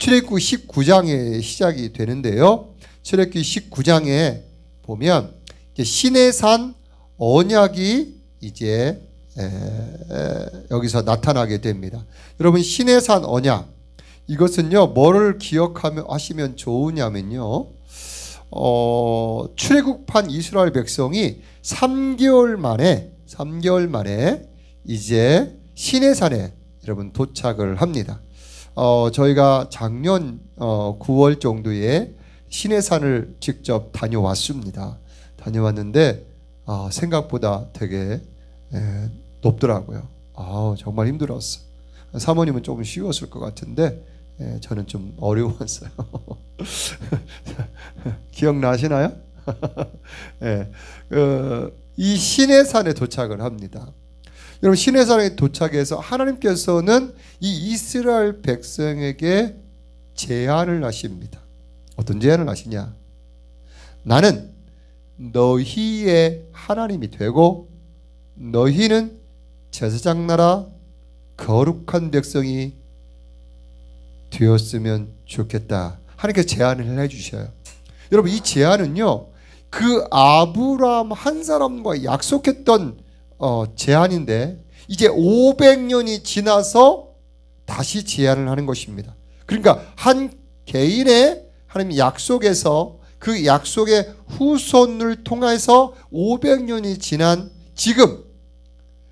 출애굽기 19장에 시작이 되는데요. 출애굽기 19장에 보면 시내산 언약이 이제 여기서 나타나게 됩니다. 여러분, 시내산 언약, 이것은요 뭐를 기억하시면 좋으냐면요, 출애굽한 이스라엘 백성이 3개월 만에 이제 시내산에 여러분 도착을 합니다. 저희가 작년 9월 정도에 시내산을 직접 다녀왔습니다. 다녀왔는데 생각보다 되게 높더라고요. 정말 힘들었어요. 사모님은 조금 쉬웠을 것 같은데 저는 좀 어려웠어요. 기억나시나요? 이 시내산에 도착을 합니다. 여러분, 시내산에 도착해서 하나님께서는 이 이스라엘 백성에게 제안을 하십니다. 어떤 제안을 하시냐? 나는 너희의 하나님이 되고 너희는 제사장 나라 거룩한 백성이 되었으면 좋겠다. 하나님께서 제안을 해주셔요. 여러분, 이 제안은요 그 아브라함 한 사람과 약속했던 제안인데 이제 500년이 지나서 다시 제안을 하는 것입니다. 그러니까 한 개인의 하나님 약속에서 그 약속의 후손을 통해서 500년이 지난 지금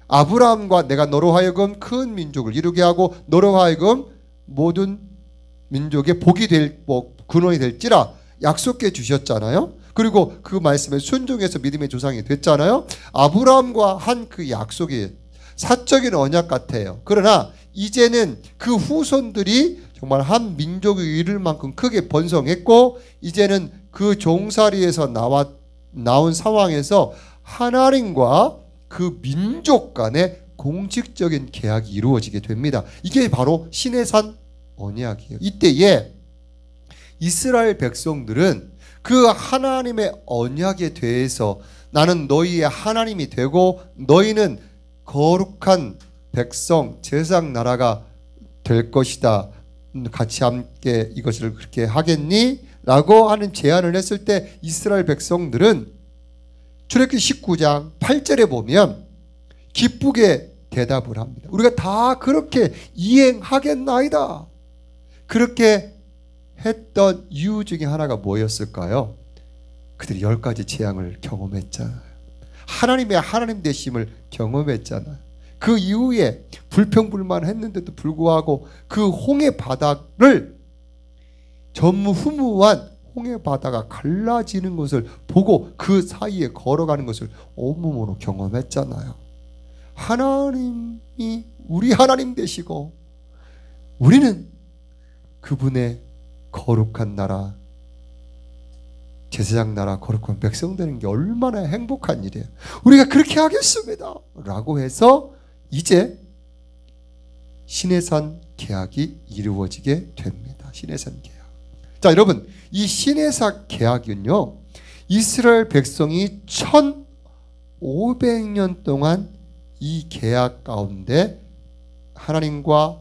아브라함과 내가 너로 하여금 큰 민족을 이루게 하고 너로 하여금 모든 민족의 복이 될 근원이 될지라 약속해 주셨잖아요. 그리고 그 말씀에 순종해서 믿음의 조상이 됐잖아요. 아브라함과 한 그 약속이 사적인 언약 같아요. 그러나 이제는 그 후손들이 정말 한 민족을 이룰 만큼 크게 번성했고 이제는 그 종살이에서 나온 상황에서 하나님과 그 민족 간의 공식적인 계약이 이루어지게 됩니다. 이게 바로 시내산 언약이에요. 이때에 이스라엘 백성들은 그 하나님의 언약에 대해서 나는 너희의 하나님이 되고 너희는 거룩한 백성 제사장 나라가 될 것이다. 같이 함께 이것을 그렇게 하겠니? 라고 하는 제안을 했을 때 이스라엘 백성들은 출애굽기 19장 8절에 보면 기쁘게 대답을 합니다. 우리가 다 그렇게 이행하겠나이다. 그렇게 했던 이유 중에 하나가 뭐였을까요? 그들이 10가지 재앙을 경험했잖아요. 하나님의 하나님 되심을 경험했잖아요. 그 이후에 불평불만했는데도 불구하고 그 홍해 바다를 전무후무한 홍해 바다가 갈라지는 것을 보고 그 사이에 걸어가는 것을 온몸으로 경험했잖아요. 하나님이 우리 하나님 되시고 우리는 그분의 거룩한 나라 제사장 나라 거룩한 백성 되는 게 얼마나 행복한 일이에요. 우리가 그렇게 하겠습니다 라고 해서 이제 시내산 계약이 이루어지게 됩니다. 시내산 계약. 자, 여러분, 이 시내산 계약은요 이스라엘 백성이 1500년 동안 이 계약 가운데 하나님과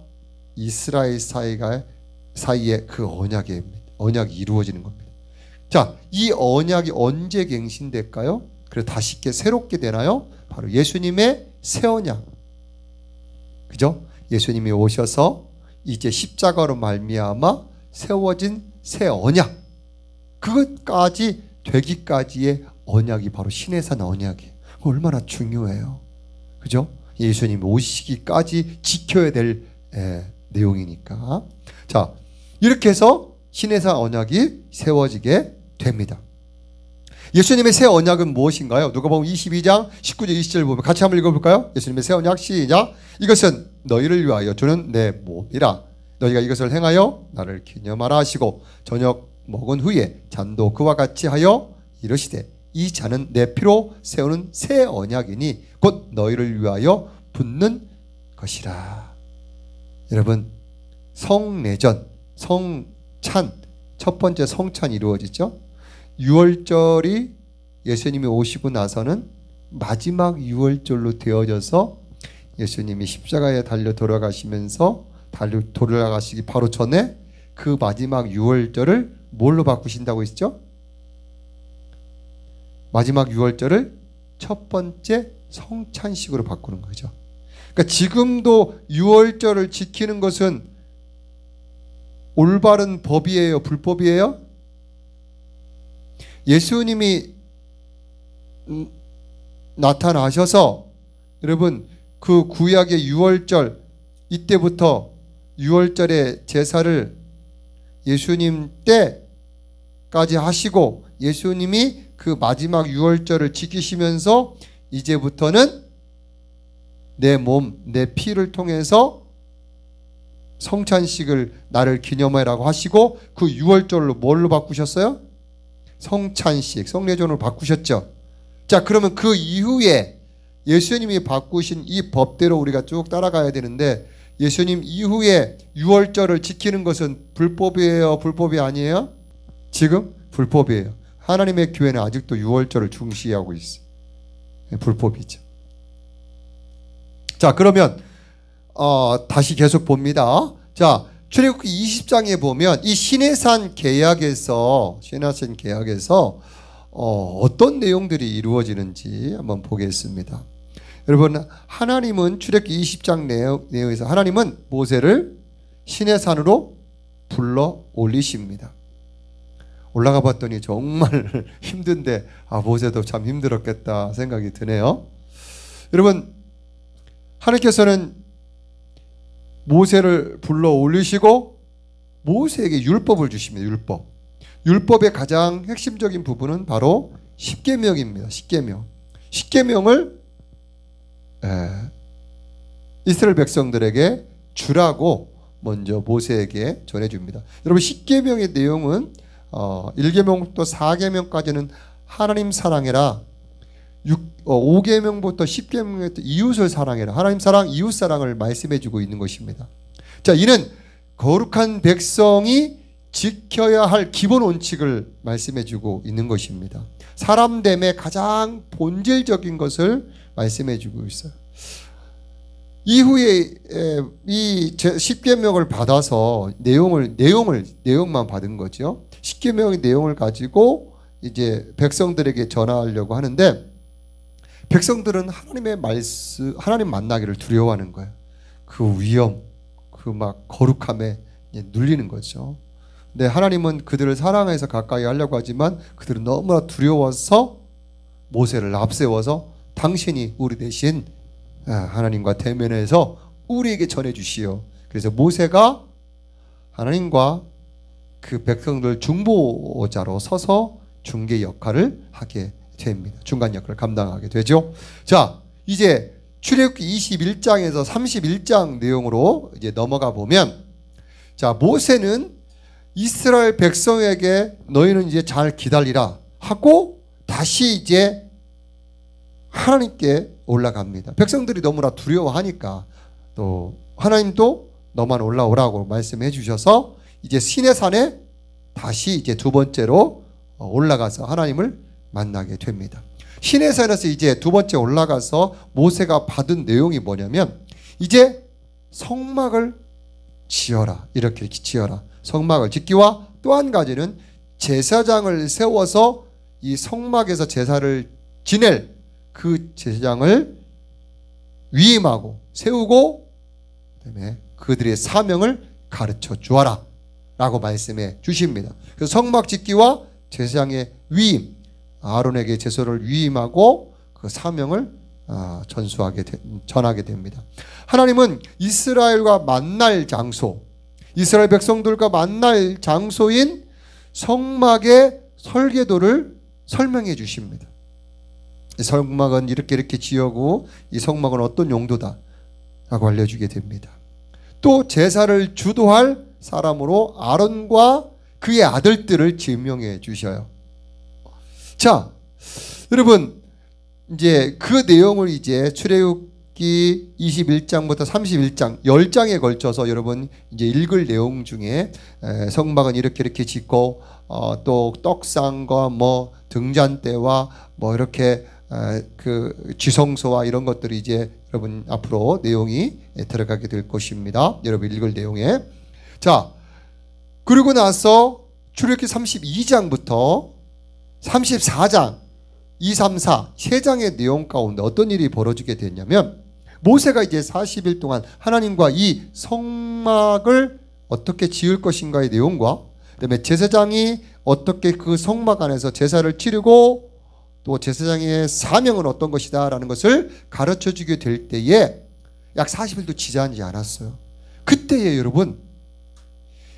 이스라엘 사이에 그 언약이 이루어지는 겁니다. 자, 이 언약이 언제 갱신될까요? 그래서 다시 새롭게 되나요? 바로 예수님의 새 언약. 그죠? 예수님이 오셔서 이제 십자가로 말미암아 세워진 새 언약, 그것까지 되기까지의 언약이 바로 시내산 언약이에요. 얼마나 중요해요. 그죠? 예수님이 오시기까지 지켜야 될 내용이니까. 자, 이렇게 해서 시내산 언약이 세워지게 됩니다. 예수님의 새 언약은 무엇인가요? 누가복음 22장 19절 20절 보면 같이 한번 읽어볼까요? 예수님의 새 언약 시작. 이것은 너희를 위하여 주는 내 몸이라. 너희가 이것을 행하여 나를 기념하라 하시고 저녁 먹은 후에 잔도 그와 같이 하여 이르시되 이 잔은 내 피로 세우는 새 언약이니 곧 너희를 위하여 붓는 것이라. 여러분, 성례전, 성찬, 첫 번째 성찬이 이루어지죠. 6월절이 예수님이 오시고 나서는 마지막 6월절로 되어져서 예수님이 십자가에 달려 돌아가시면서 돌아가시기 바로 전에 그 마지막 유월절을 뭘로 바꾸신다고 했죠? 마지막 유월절을 첫 번째 성찬식으로 바꾸는 거죠. 그러니까 지금도 유월절을 지키는 것은 올바른 법이에요, 불법이에요? 예수님이 나타나셔서 여러분 그 구약의 유월절, 이때부터 유월절의 제사를 예수님 때까지 하시고 예수님이 그 마지막 유월절을 지키시면서 이제부터는 내 몸, 내 피를 통해서 성찬식을 나를 기념하라고 하시고 그 유월절로 뭘로 바꾸셨어요? 성찬식, 성례전으로 바꾸셨죠. 자, 그러면 그 이후에 예수님이 바꾸신 이 법대로 우리가 쭉 따라가야 되는데 예수님 이후에 유월절을 지키는 것은 불법이에요, 불법이 아니에요? 지금 불법이에요. 하나님의 교회는 아직도 유월절을 중시하고 있어요. 불법이죠. 자, 그러면 다시 계속 봅니다. 자, 출애굽기 20장에 보면 이 시내산 계약에서 어떤 내용들이 이루어지는지 한번 보겠습니다. 여러분, 하나님은 출애굽기 20장 내용에서 하나님은 모세를 시내산으로 불러 올리십니다. 올라가 봤더니 정말 힘든데 모세도 참 힘들었겠다 생각이 드네요. 여러분, 하나님께서는 모세를 불러 올리시고 모세에게 율법을 주십니다. 율법의 가장 핵심적인 부분은 바로 십계명입니다. 십계명을 이스라엘 백성들에게 주라고 먼저 모세에게 전해줍니다. 여러분, 십계명의 내용은 1계명부터 4계명까지는 하나님 사랑해라, 5계명부터 10계명부터 이웃을 사랑해라, 하나님 사랑, 이웃 사랑을 말씀해주고 있는 것입니다. 자, 이는 거룩한 백성이 지켜야 할 기본 원칙을 말씀해주고 있는 것입니다. 사람됨의 가장 본질적인 것을 말씀해주고 있어요. 이후에 이 십계명을 받아서 내용만 받은 거죠. 십계명의 내용을 가지고 이제 백성들에게 전하려고 하는데 백성들은 하나님의 말씀, 하나님 만나기를 두려워하는 거예요. 그 위험, 그 막 거룩함에 눌리는 거죠. 근데 하나님은 그들을 사랑해서 가까이 하려고 하지만 그들은 너무나 두려워서 모세를 앞세워서 당신이 우리 대신 하나님과 대면해서 우리에게 전해주시오. 그래서 모세가 하나님과 그 백성들 중보자로 서서 중개 역할을 하게 됩니다. 중간 역할을 감당하게 되죠. 자, 이제 출애굽기 21장에서 31장 내용으로 이제 넘어가 보면, 자, 모세는 이스라엘 백성에게 너희는 이제 잘 기다리라 하고 다시 이제 하나님께 올라갑니다. 백성들이 너무나 두려워하니까 또 하나님도 너만 올라오라고 말씀해 주셔서 이제 시내산에 다시 이제 두 번째로 올라가서 하나님을 만나게 됩니다. 시내산에서 이제 두 번째 올라가서 모세가 받은 내용이 뭐냐면 이제 성막을 지어라, 이렇게 지어라. 성막을 짓기와 또 한 가지는 제사장을 세워서 이 성막에서 제사를 지낼 그 제사장을 위임하고 세우고 그다음에 그들의 사명을 가르쳐 주어라 라고 말씀해 주십니다. 그래서 성막 짓기와 제사장의 위임, 아론에게 제사를 위임하고 그 사명을 전하게 됩니다. 하나님은 이스라엘과 만날 장소, 이스라엘 백성들과 만날 장소인 성막의 설계도를 설명해 주십니다. 이 성막은 이렇게 지어고 이 성막은 어떤 용도다 라고 알려주게 됩니다. 또 제사를 주도할 사람으로 아론과 그의 아들들을 지명해 주셔요. 자, 여러분, 이제 그 내용을 이제 출애굽기 21장부터 31장 10장에 걸쳐서 여러분 이제 읽을 내용 중에 성막은 이렇게 짓고 또 떡상과 뭐 등잔대와 뭐 이렇게 그 지성소와 이런 것들이 이제 여러분 앞으로 내용이 들어가게 될 것입니다. 여러분 읽을 내용에. 자, 그리고 나서 출애굽기 32장부터 34장 2, 3, 4 세 장의 내용 가운데 어떤 일이 벌어지게 됐냐면 모세가 이제 40일 동안 하나님과 이 성막을 어떻게 지을 것인가의 내용과 그다음에 제사장이 어떻게 그 성막 안에서 제사를 치르고 또 제사장의 사명은 어떤 것이다 라는 것을 가르쳐주게 될 때에 약 40일도 지나지 않았어요. 그때에 여러분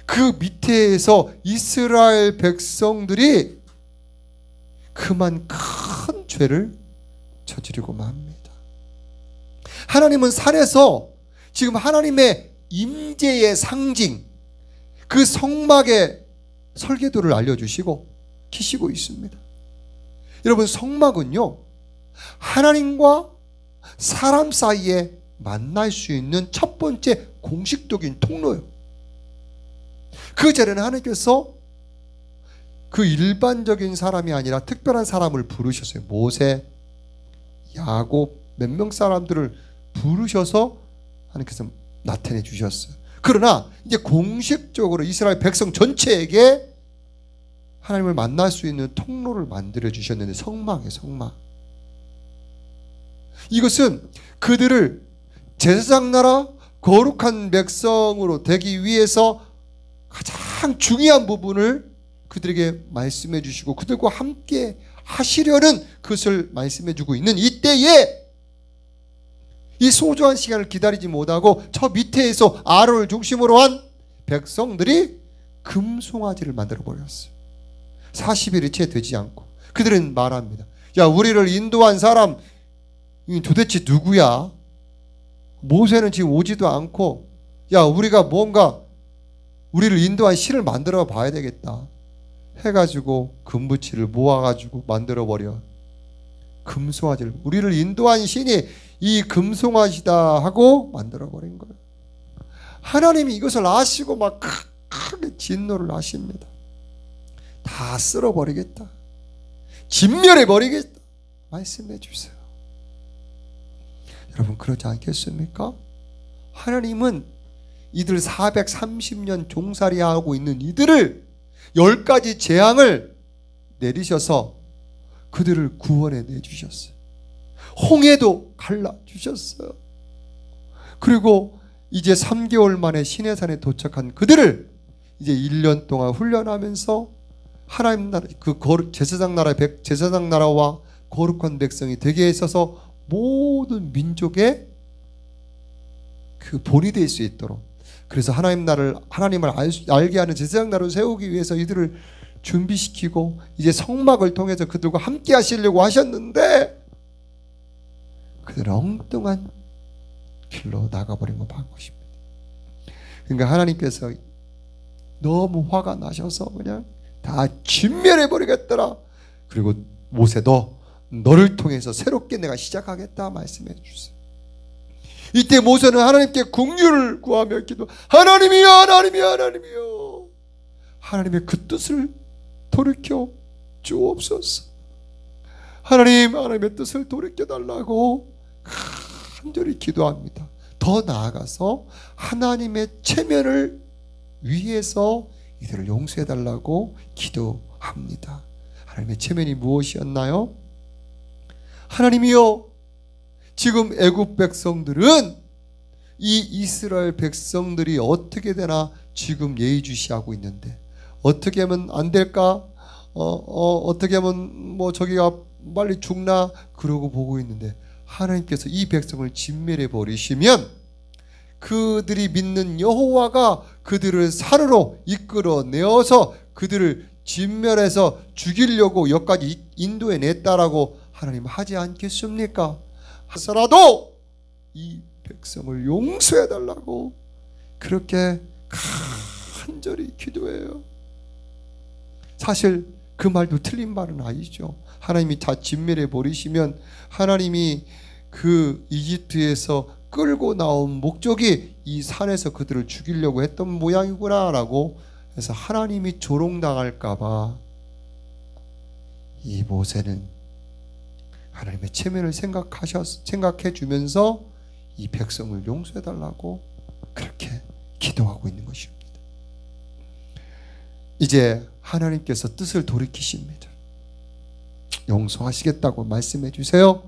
그 밑에서 이스라엘 백성들이 그만 큰 죄를 저지르고 맙니다. 하나님은 산에서 지금 하나님의 임재의 상징 그 성막의 설계도를 알려주시고 키시고 있습니다. 여러분 성막은요 하나님과 사람 사이에 만날 수 있는 첫 번째 공식적인 통로예요. 그 전에는 하나님께서 그 일반적인 사람이 아니라 특별한 사람을 부르셨어요. 모세, 야곱 몇 명 사람들을 부르셔서 하나님께서 나타내 주셨어요. 그러나 이제 공식적으로 이스라엘 백성 전체에게 하나님을 만날 수 있는 통로를 만들어 주셨는데 성막이에요. 성막. 이것은 그들을 제사장 나라 거룩한 백성으로 되기 위해서 가장 중요한 부분을 그들에게 말씀해 주시고 그들과 함께 하시려는 그것을 말씀해 주고 있는 이때에 이 소중한 시간을 기다리지 못하고 저 밑에서 아론을 중심으로 한 백성들이 금송아지를 만들어 버렸어요. 40일이 채 되지 않고 그들은 말합니다. 야, 우리를 인도한 사람 도대체 누구야? 모세는 지금 오지도 않고 야, 우리가 뭔가 우리를 인도한 신을 만들어 봐야 되겠다 해가지고 금붙이를 모아가지고 만들어버려. 금송아지를 우리를 인도한 신이 이 금송아지다 하고 만들어버린 거예요. 하나님이 이것을 아시고 막 크게 진노를 하십니다. 다 쓸어버리겠다, 진멸해버리겠다 말씀해 주세요. 여러분 그러지 않겠습니까? 하나님은 이들 430년 종살이하고 있는 이들을 10가지 재앙을 내리셔서 그들을 구원해 내주셨어요. 홍해도 갈라주셨어요. 그리고 이제 3개월 만에 시내산에 도착한 그들을 이제 1년 동안 훈련하면서 하나님 나라 그 제사장 나라와 거룩한 백성이 되게 있어서 모든 민족의 그 본이 될 수 있도록 그래서 하나님을 알게 하는 제사장 나라를 세우기 위해서 이들을 준비시키고 이제 성막을 통해서 그들과 함께 하시려고 하셨는데 그들은 엉뚱한 길로 나가버린 것입니다. 그러니까 하나님께서 너무 화가 나셔서 그냥 다 진멸해버리겠더라. 그리고 모세도 너를 통해서 새롭게 내가 시작하겠다 말씀해 주세요. 이때 모세는 하나님께 긍휼을 구하며 기도 하나님이여 하나님이여 하나님이여 하나님의 그 뜻을 돌이켜 주옵소서. 하나님의 뜻을 돌이켜 달라고 간절히 기도합니다. 더 나아가서 하나님의 체면을 위해서 이들을 용서해 달라고 기도합니다. 하나님의 체면이 무엇이었나요? 하나님이여 지금 애굽 백성들은 이 이스라엘 백성들이 어떻게 되나 지금 예의주시하고 있는데 어떻게 하면 안 될까? 어떻게 하면 뭐 저기가 빨리 죽나? 그러고 보고 있는데 하나님께서 이 백성을 진멸해 버리시면 그들이 믿는 여호와가 그들을 산으로 이끌어내어서 그들을 진멸해서 죽이려고 여기까지 인도해 냈다라고 하나님 하지 않겠습니까? 하서라도 이 백성을 용서해 달라고 그렇게 간절히 기도해요. 사실 그 말도 틀린 말은 아니죠. 하나님이 다 진멸해 버리시면 하나님이 그 이집트에서 끌고 나온 목적이 이 산에서 그들을 죽이려고 했던 모양이구나 라고 해서 하나님이 조롱당할까 이 모세는 하나님의 체면을 생각해 주면서 이 백성을 용서해 달라고 그렇게 기도하고 있는 것입니다. 이제 하나님께서 뜻을 돌이키십니다. 용서하시겠다고 말씀해 주세요.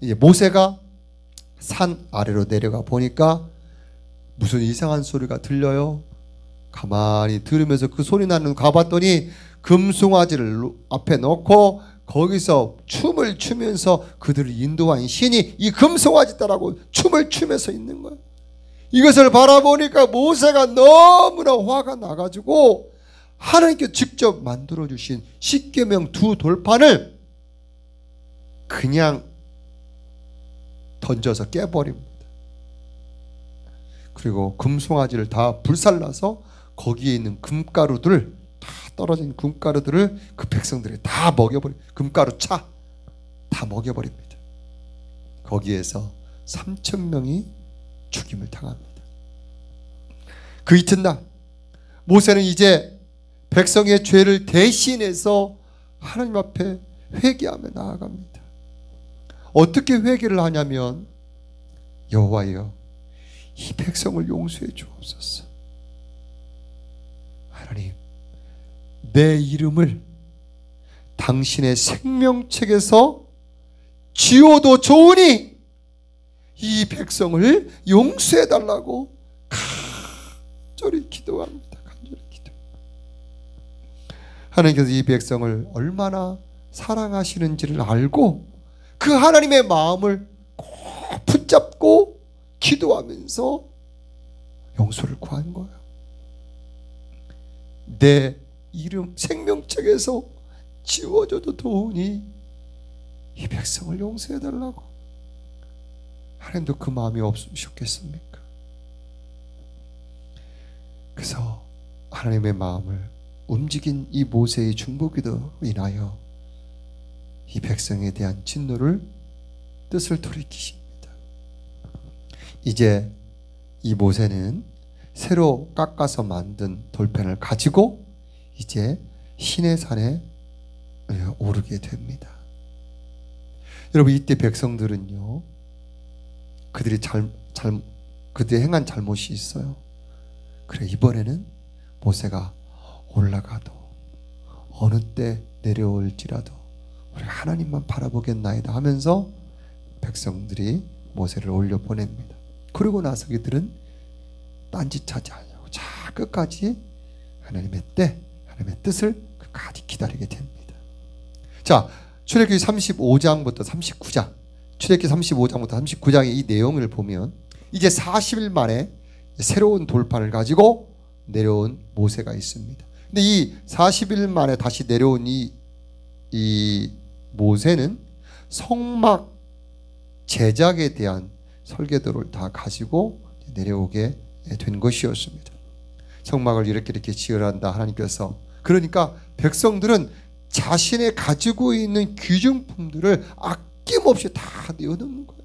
이제 모세가 산 아래로 내려가 보니까 무슨 이상한 소리가 들려요. 가만히 들으면서 그 소리 나는 가봤더니 금송아지를 앞에 놓고 거기서 춤을 추면서 그들을 인도한 신이 이 금송아지 따라고 춤을 추면서 있는 거예요. 이것을 바라보니까 모세가 너무나 화가 나가지고 하나님께 직접 만들어주신 십계명 두 돌판을 그냥 던져서 깨버립니다. 그리고 금송아지를 다 불살라서 거기에 있는 금가루들, 다 떨어진 금가루들을 그 백성들이 다 먹여버립니다. 금가루 차 다 먹여버립니다. 거기에서 3,000명이 죽임을 당합니다. 그 이튿날 모세는 이제 백성의 죄를 대신해서 하나님 앞에 회개하며 나아갑니다. 어떻게 회개를 하냐면, 여호와여, 이 백성을 용서해 주옵소서. 하나님, 내 이름을 당신의 생명책에서 지워도 좋으니 이 백성을 용서해 달라고 간절히 기도합니다. 간절히 기도. 하나님께서 이 백성을 얼마나 사랑하시는지를 알고 그 하나님의 마음을 꼭 붙잡고 기도하면서 용서를 구한 거예요. 내 이름 생명책에서 지워져도 좋으니 이 백성을 용서해달라고. 하나님도 그 마음이 없으셨겠습니까? 그래서 하나님의 마음을 움직인 이 모세의 중보기도로 인하여 이 백성에 대한 진노를 뜻을 돌이키십니다. 이제 이 모세는 새로 깎아서 만든 돌판을 가지고 이제 시내산에 오르게 됩니다. 여러분, 이때 백성들은요, 그들이 그들이 행한 잘못이 있어요. 그래, 이번에는 모세가 올라가도 어느 때 내려올지라도 우리가 하나님만 바라보겠나이다 하면서 백성들이 모세를 올려 보냅니다. 그러고 나서 그들은 딴짓하지 않으려고 자 끝까지 하나님의 때, 하나님의 뜻을 끝까지 기다리게 됩니다. 자, 출애굽기 35장부터 39장, 출애굽기 35장부터 39장의 이 내용을 보면 이제 40일 만에 새로운 돌판을 가지고 내려온 모세가 있습니다. 근데 이 40일 만에 다시 내려온 이 모세는 성막 제작에 대한 설계도를 다 가지고 내려오게 된 것이었습니다. 성막을 이렇게 지으라 한다 하나님께서. 그러니까 백성들은 자신의 가지고 있는 귀중품들을 아낌없이 다 내어놓는 거예요.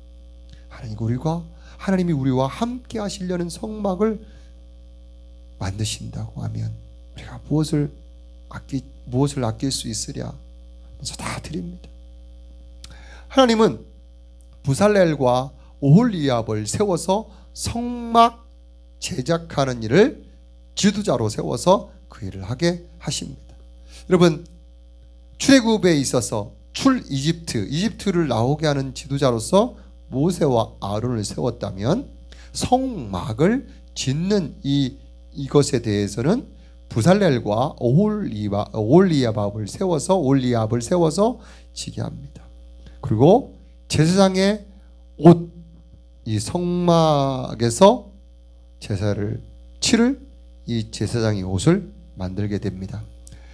하나님이 우리와 함께 하시려는 성막을 만드신다고 하면 우리가 무엇을 아낄 수 있으랴 그래서 다 드립니다. 하나님은 부살렐과 오홀리압을 세워서 성막 제작하는 일을 지도자로 세워서 그 일을 하게 하십니다. 여러분, 출애굽에 있어서 이집트를 나오게 하는 지도자로서 모세와 아론을 세웠다면 성막을 짓는 이것에 대해서는 부살렐과 올리압을 세워서 지게 합니다. 그리고 제사장의 옷, 이 성막에서 제사를 치를 이 제사장의 옷을 만들게 됩니다.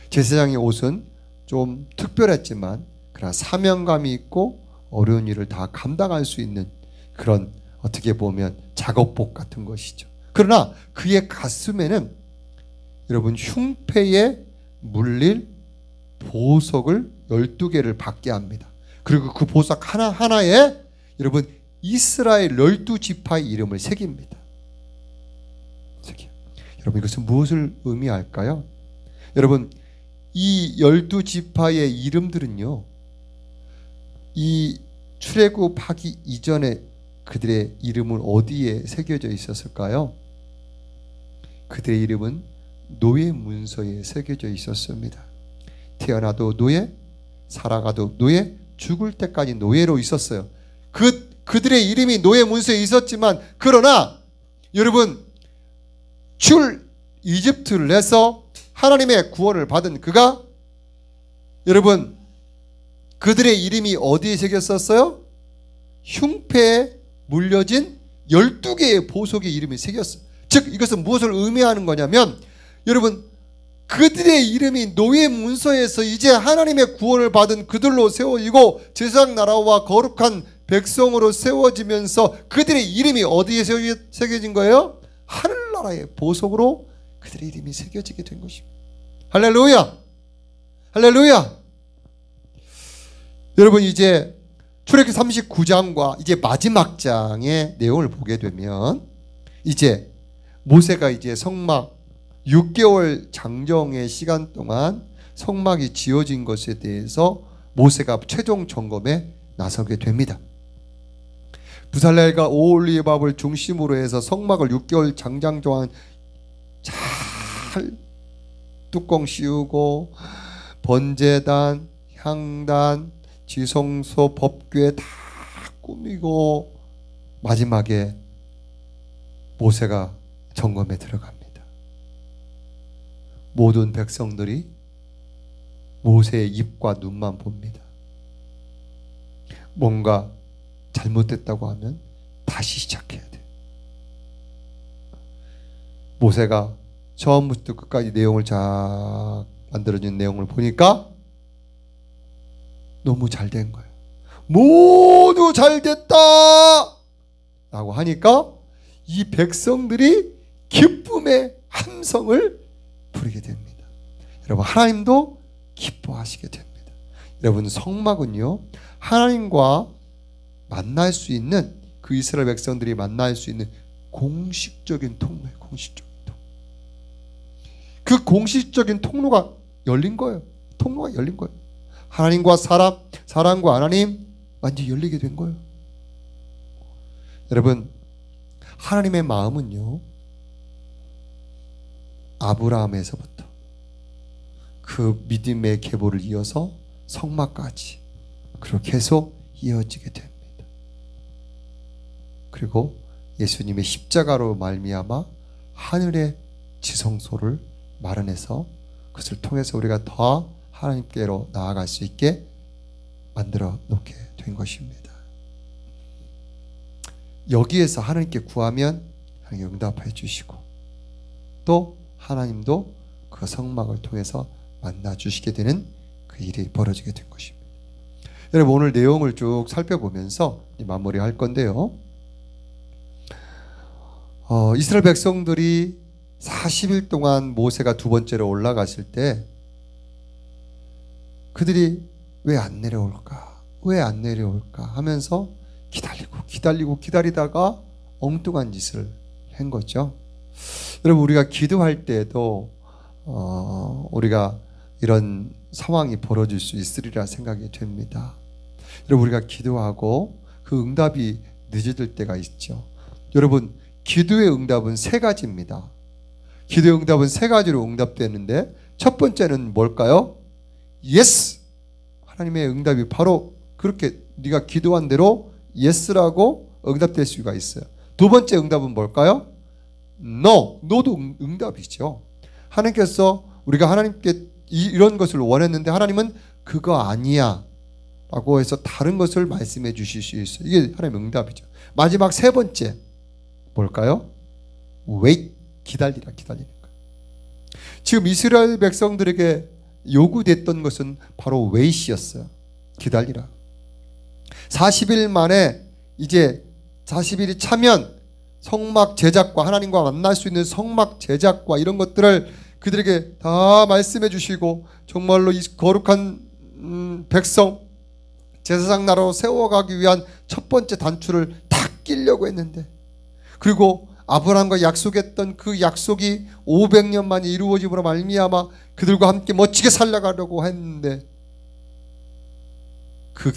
제사장의 옷은 좀 특별했지만 그러나 사명감이 있고 어려운 일을 다 감당할 수 있는 그런, 어떻게 보면 작업복 같은 것이죠. 그러나 그의 가슴에는 여러분 흉패에 물릴 보석을 12개를 받게 합니다. 그리고 그 보석 하나하나에 여러분 이스라엘 12지파의 이름을 새깁니다. 여러분, 이것은 무엇을 의미할까요? 여러분, 이 12지파의 이름들은요, 이 출애굽하기 이전에 그들의 이름은 어디에 새겨져 있었을까요? 그들의 이름은 노예 문서에 새겨져 있었습니다. 태어나도 노예, 살아가도 노예, 죽을 때까지 노예로 있었어요. 그들의 이름이 노예 문서에 있었지만, 그러나 여러분, 출 이집트를 해서 하나님의 구원을 받은 그가, 여러분, 그들의 이름이 어디에 새겼었어요? 흉패에 물려진 12개의 보석의 이름이 새겼어요. 즉 이것은 무엇을 의미하는 거냐면, 여러분, 그들의 이름이 노예 문서에서 이제 하나님의 구원을 받은 그들로 세워지고 제사장 나라와 거룩한 백성으로 세워지면서 그들의 이름이 어디에 새겨진 거예요? 하늘나라의 보석으로 그들의 이름이 새겨지게 된 것입니다. 할렐루야! 할렐루야! 여러분, 이제 출애굽기 39장과 이제 마지막 장의 내용을 보게 되면, 이제 모세가 이제 성막 6개월 장정의 시간 동안 성막이 지어진 것에 대해서 모세가 최종 점검에 나서게 됩니다. 부살렐과 오홀리밥을 중심으로 해서 성막을 6개월 장장 동안 잘 뚜껑 씌우고 번제단, 향단, 지성소, 법궤 다 꾸미고 마지막에 모세가 점검에 들어갑니다. 모든 백성들이 모세의 입과 눈만 봅니다. 뭔가 잘못됐다고 하면 다시 시작해야 돼. 모세가 처음부터 끝까지 내용을 쫙 만들어진 내용을 보니까 너무 잘 된 거예요. 모두 잘 됐다 라고 하니까 이 백성들이 기쁨의 함성을 부르게 됩니다. 여러분, 하나님도 기뻐하시게 됩니다. 여러분, 성막은요, 하나님과 만날 수 있는, 그 이스라엘 백성들이 만날 수 있는 공식적인 통로예요. 공식적인 통로. 그 공식적인 통로가 열린 거예요. 통로가 열린 거예요. 하나님과 사람, 사람과 하나님 완전히 열리게 된 거예요. 여러분, 하나님의 마음은요, 아브라함에서부터 그 믿음의 계보를 이어서 성막까지 그렇게 해서 이어지게 됩니다. 그리고 예수님의 십자가로 말미암아 하늘의 지성소를 마련해서 그것을 통해서 우리가 더 하나님께로 나아갈 수 있게 만들어 놓게 된 것입니다. 여기에서 하나님께 구하면 하나님께 응답해 주시고, 또 하나님도 그 성막을 통해서 만나 주시게 되는 그 일이 벌어지게 된 것입니다. 여러분, 오늘 내용을 쭉 살펴보면서 마무리할 건데요. 이스라엘 백성들이 40일 동안 모세가 두 번째로 올라갔을 때 그들이 왜 안 내려올까? 왜 안 내려올까? 하면서 기다리다가 엉뚱한 짓을 한 거죠. 여러분, 우리가 기도할 때도 우리가 이런 상황이 벌어질 수 있으리라 생각이 됩니다. 여러분, 우리가 기도하고 그 응답이 늦어질 때가 있죠. 여러분, 기도의 응답은 세 가지입니다. 기도의 응답은 세 가지로 응답되는데, 첫 번째는 뭘까요? 예스! 하나님의 응답이 바로 그렇게 네가 기도한 대로 예스라고 응답될 수가 있어요. 두 번째 응답은 뭘까요? 노도 응답이죠. 하나님께서 우리가 하나님께 이런 것을 원했는데 하나님은 그거 아니야 라고 해서 다른 것을 말씀해 주실 수 있어요. 이게 하나님의 응답이죠. 마지막 세 번째 뭘까요? wait, 기다리는 거예요. 지금 이스라엘 백성들에게 요구됐던 것은 바로 wait이었어요. 기다리라. 40일 만에 이제 40일이 차면 성막 제작과 하나님과 만날 수 있는 성막 제작과 이런 것들을 그들에게 다 말씀해 주시고, 정말로 이 거룩한 백성 제사장 나라로 세워가기 위한 첫 번째 단추를 탁 끼려고 했는데, 그리고 아브라함과 약속했던 그 약속이 500년 만에 이루어짐으로 말미암아 그들과 함께 멋지게 살아가려고 했는데, 그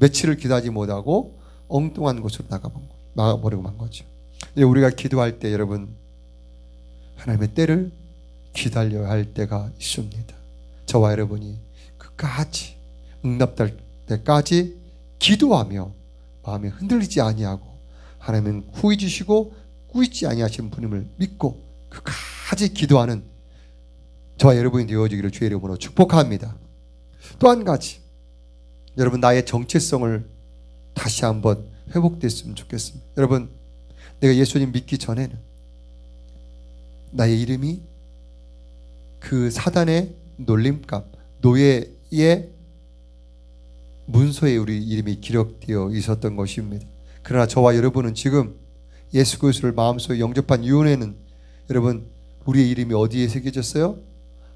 며칠을 기다리지 못하고 엉뚱한 곳으로 나가버리고 만 거죠. 우리가 기도할 때 여러분, 하나님의 때를 기다려야 할 때가 있습니다. 저와 여러분이 끝까지 응답될 때까지 기도하며 마음이 흔들리지 아니하고 하나님은 후히 주시고 꾸짖지 아니하신 분임을 믿고 끝까지 기도하는 저와 여러분이 되어지기를 주의 이름으로 축복합니다. 또 한 가지, 여러분 나의 정체성을 다시 한번 회복됐으면 좋겠습니다. 여러분, 내가 예수님 믿기 전에는 나의 이름이 그 사단의 놀림감, 노예의 문서에 우리 이름이 기록되어 있었던 것입니다. 그러나 저와 여러분은 지금 예수 그리스도를 마음속에 영접한 이후에는 여러분 우리의 이름이 어디에 새겨졌어요?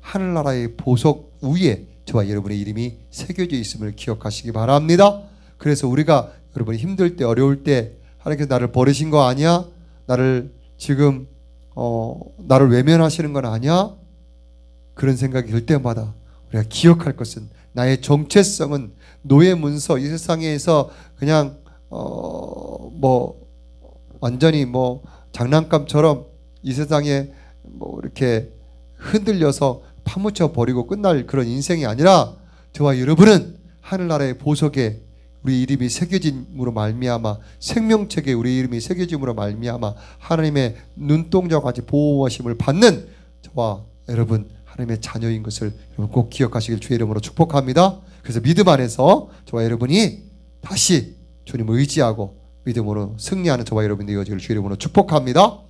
하늘나라의 보석 위에 저와 여러분의 이름이 새겨져 있음을 기억하시기 바랍니다. 그래서 우리가 여러분이 힘들 때 어려울 때 하나님께서 나를 버리신 거 아니야? 나를 지금 나를 외면하시는 건 아니야? 그런 생각이 들 때마다 우리가 기억할 것은 나의 정체성은 노예 문서, 이 세상에서 그냥 완전히 장난감처럼 이 세상에 이렇게 흔들려서 파묻혀 버리고 끝날 그런 인생이 아니라 저와 여러분은 하늘나라의 보석에 우리 이름이 새겨짐으로 말미암아 생명책에 우리 이름이 새겨짐으로 말미암아 하나님의 눈동자와 같이 보호하심을 받는 저와 여러분 하나님의 자녀인 것을 여러분 꼭 기억하시길 주의 이름으로 축복합니다. 그래서 믿음 안에서 저와 여러분이 다시 주님을 의지하고 믿음으로 승리하는 저와 여러분이 되어지기를 주의 이름으로 축복합니다.